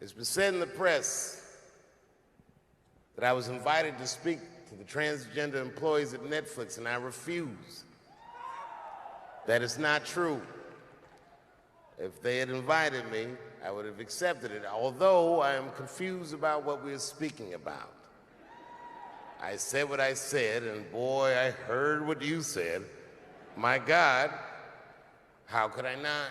It's been said in the press that I was invited to speak to the transgender employees at Netflix, and I refuse. That is not true. If they had invited me, I would have accepted it, although I am confused about what we're speaking about. I said what I said, and boy, I heard what you said. My God, how could I not?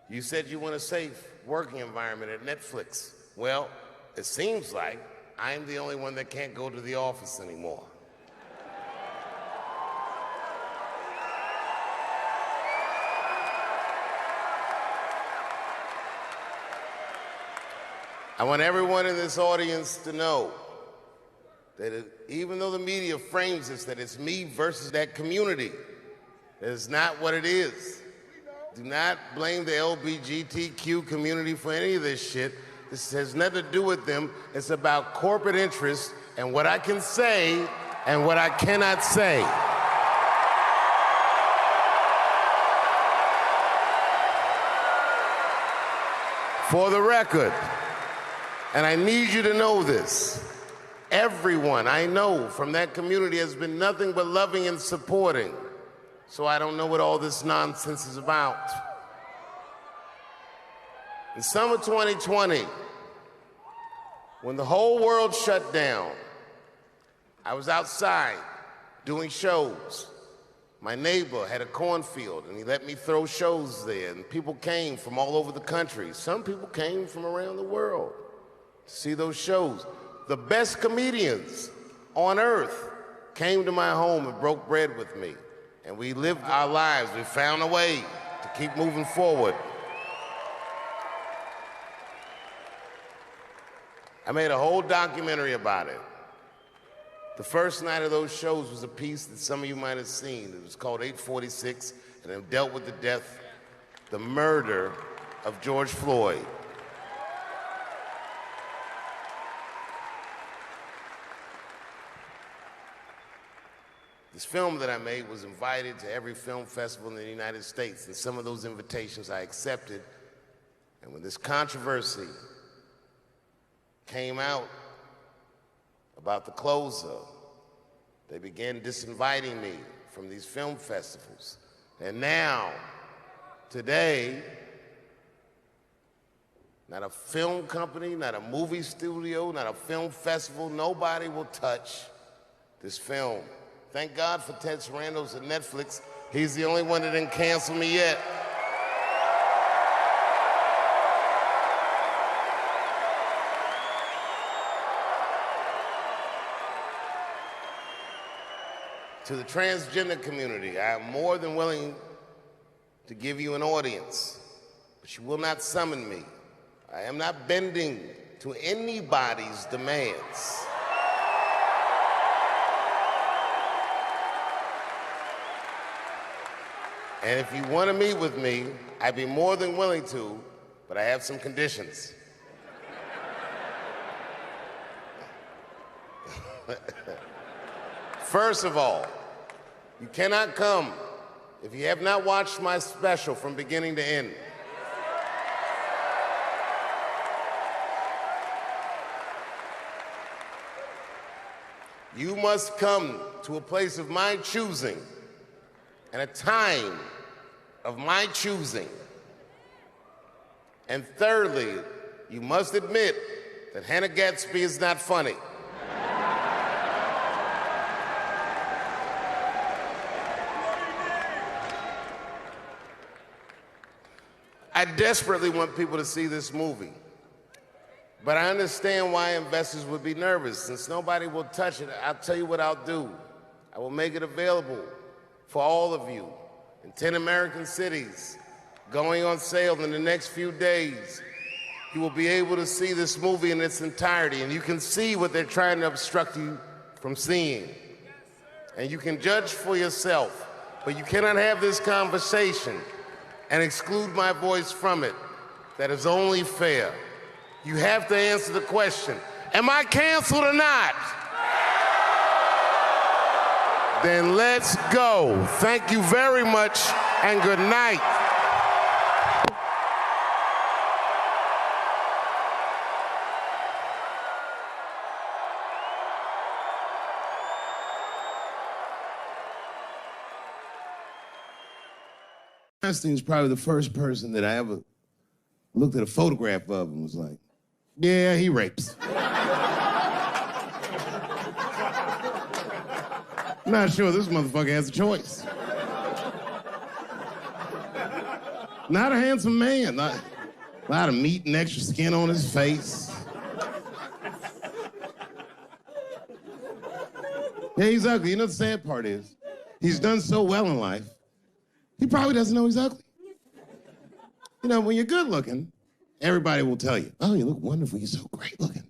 You said you want a safe working environment at Netflix. Well, it seems like I'm the only one that can't go to the office anymore. I want everyone in this audience to know that even though the media frames this, that it's me versus that community, that is not what it is. Do not blame the LGBTQ community for any of this shit. This has nothing to do with them. It's about corporate interests and what I can say and what I cannot say. For the record, and I need you to know this, everyone I know from that community has been nothing but loving and supporting. So I don't know what all this nonsense is about. In summer 2020, when the whole world shut down, I was outside doing shows. My neighbor had a cornfield, and he let me throw shows there, and people came from all over the country. Some people came from around the world to see those shows. The best comedians on earth came to my home and broke bread with me. And we lived our lives. We found a way to keep moving forward. I made a whole documentary about it. The first night of those shows was a piece that some of you might have seen. It was called 846, and it dealt with the death, the murder of George Floyd. This film that I made was invited to every film festival in the United States, and some of those invitations I accepted. And when this controversy came out about the closer, they began disinviting me from these film festivals. And now, today, not a film company, not a movie studio, not a film festival, nobody will touch this film. Thank God for Ted Sarandos at Netflix. He's the only one that didn't cancel me yet. To the transgender community, I am more than willing to give you an audience, but you will not summon me. I am not bending to anybody's demands. And if you want to meet with me, I'd be more than willing to, but I have some conditions. First of all, you cannot come if you have not watched my special from beginning to end. You must come to a place of my choosing and a time of my choosing. And thirdly, you must admit that Hannah Gadsby is not funny. I desperately want people to see this movie, but I understand why investors would be nervous. Since nobody will touch it, I'll tell you what I'll do. I will make it available for all of you in 10 American cities, going on sale in the next few days. You will be able to see this movie in its entirety, and you can see what they're trying to obstruct you from seeing. And you can judge for yourself, but you cannot have this conversation and exclude my voice from it. That is only fair. You have to answer the question, am I canceled or not? Then let's go. Thank you very much, and good night. Weinstein's probably the first person that I ever looked at a photograph of and was like, yeah, he rapes. I'm not sure this motherfucker has a choice. Not a handsome man. Not, a lot of meat and extra skin on his face. Yeah, he's ugly. You know the sad part is, he's done so well in life, he probably doesn't know he's ugly. You know, when you're good looking, everybody will tell you, oh, you look wonderful, you're so great looking.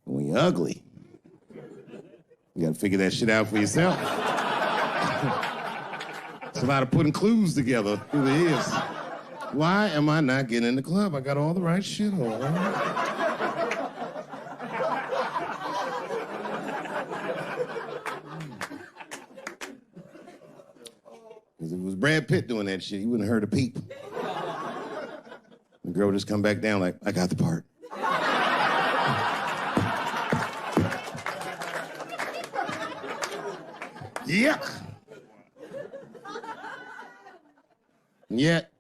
But when you're ugly, you gotta figure that shit out for yourself. It's a lot of putting clues together through the years. Why am I not getting in the club? I got all the right shit on. If it was Brad Pitt doing that shit, he wouldn't have heard a peep. The girl would just come back down like, I got the part. Yuck.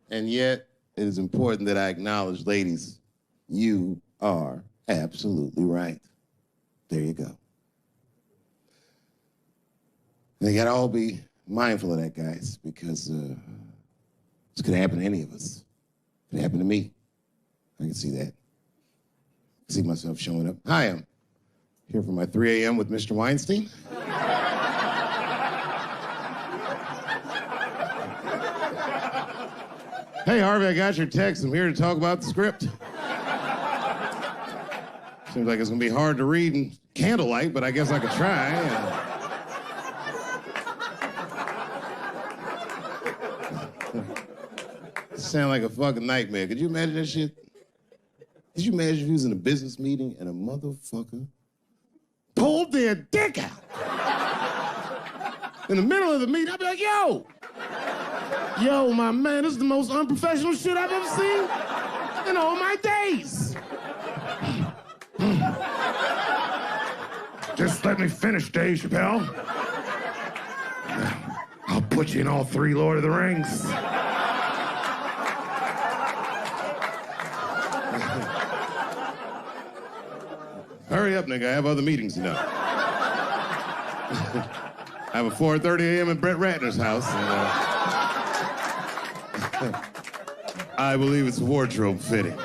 And yet, it is important that I acknowledge, ladies, you are absolutely right. There you go. They gotta all be mindful of that, guys, because this could happen to any of us. It could happen to me. I can see that. I see myself showing up. Hi, I'm here for my 3 a.m. with Mr. Weinstein. Hey, Harvey, I got your text. I'm here to talk about the script. Seems like it's gonna be hard to read in candlelight, but I guess I could try. Sound like a fucking nightmare. Could you imagine that shit? Could you imagine if you was in a business meeting and a motherfucker pulled their dick out? In the middle of the meeting, I'd be like, yo, my man, this is the most unprofessional shit I've ever seen in all my days. Just let me finish, Dave Chappelle. I'll put you in all 3 Lord of the Rings. Hurry up, nigga. I have other meetings tonight. I have a 4:30 a.m. at Brett Ratner's house. And, I believe it's wardrobe fitting.